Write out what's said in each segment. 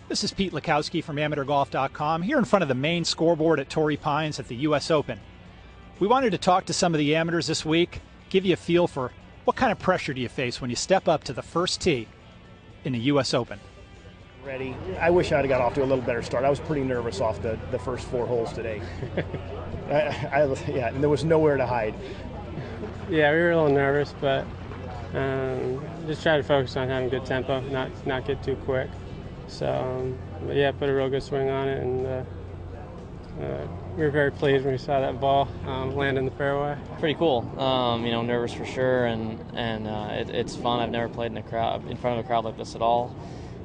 This is Pete Lakowski from AmateurGolf.com here in front of the main scoreboard at Torrey Pines at the U.S. Open. We wanted to talk to some of the amateurs this week, give you a feel for what kind of pressure do you face when you step up to the first tee in the U.S. Open. Ready. I wish I'd have got off to a little better start. I was pretty nervous off the first 4 holes today. And there was nowhere to hide. Yeah, we were a little nervous, but just try to focus on having good tempo, not get too quick. So, but yeah, put a real good swing on it, and we were very pleased when we saw that ball land in the fairway. Pretty cool. Nervous for sure, and it's fun. I've never played in front of a crowd like this at all,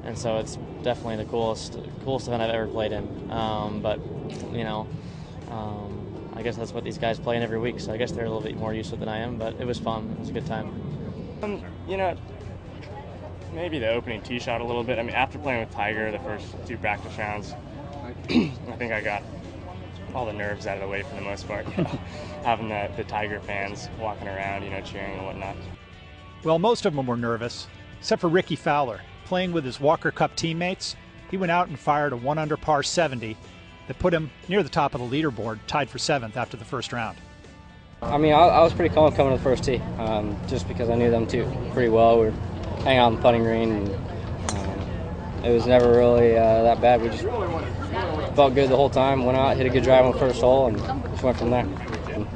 and so it's definitely the coolest event I've ever played in. I guess that's what these guys play in every week, so I guess they're a little bit more used to it than I am. But it was fun. It was a good time. Maybe the opening tee shot a little bit. I mean, after playing with Tiger the first 2 practice rounds, I think I got all the nerves out of the way for the most part. Having the Tiger fans walking around, cheering and whatnot. Well, most of them were nervous, except for Rickie Fowler. Playing with his Walker Cup teammates, he went out and fired a 1 under par 70 that put him near the top of the leaderboard, tied for 7th after the first round. I mean, I was pretty calm coming to the first tee, just because I knew them two pretty well. We were hanging out on the putting green, and it was never really that bad. We just felt good the whole time, went out, hit a good drive on the first hole, and just went from there. And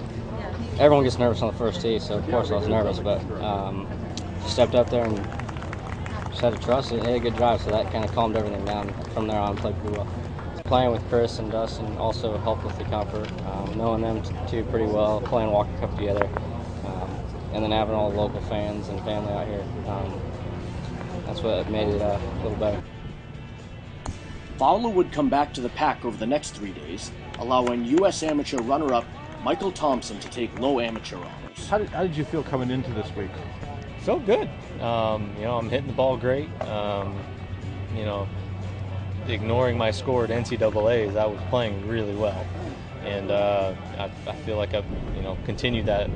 everyone gets nervous on the first tee, so of course I was nervous, but just stepped up there and just had to trust it, hit a good drive, so that kind of calmed everything down. From there on, played pretty well. Playing with Chris and Dustin also helped with the comfort, knowing them two pretty well, playing Walker Cup together, and then having all the local fans and family out here. That's what made it a little better. Fowler would come back to the pack over the next 3 days, allowing U.S. amateur runner-up Michael Thompson to take low amateur honors. How did you feel coming into this week? Felt good. I'm hitting the ball great. Ignoring my score at NCAAs, I was playing really well, and I feel like I've continued that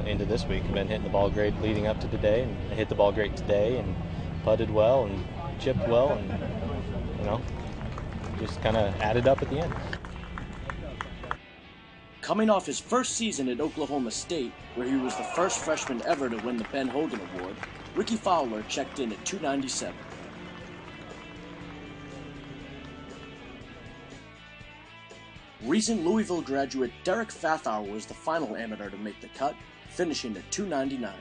into this week. I've been hitting the ball great leading up to today, and I hit the ball great today, and putted well, and chipped well, and just kind of added up at the end. Coming off his first season at Oklahoma State, where he was the first freshman ever to win the Ben Hogan Award, Rickie Fowler checked in at 297. Recent Louisville graduate Derek Fathauer was the final amateur to make the cut, finishing at 299.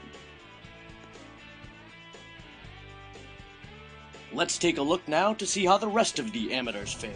Let's take a look now to see how the rest of the amateurs fared.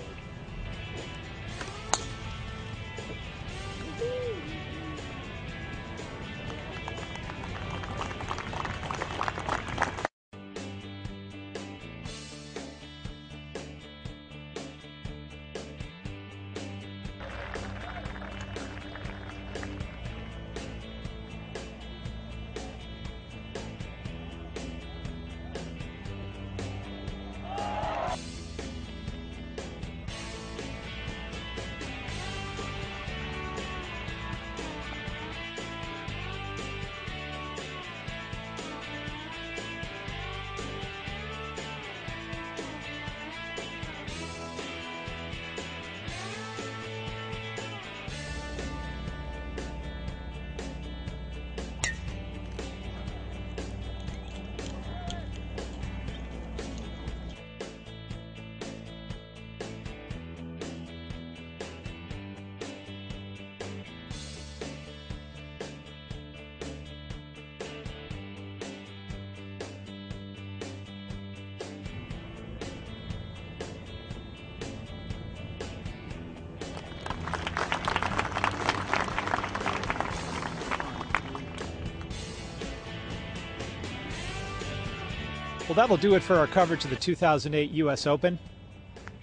Well, that'll do it for our coverage of the 2008 U.S. Open.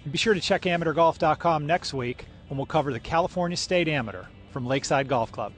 And be sure to check AmateurGolf.com next week when we'll cover the California State Amateur from Lakeside Golf Club.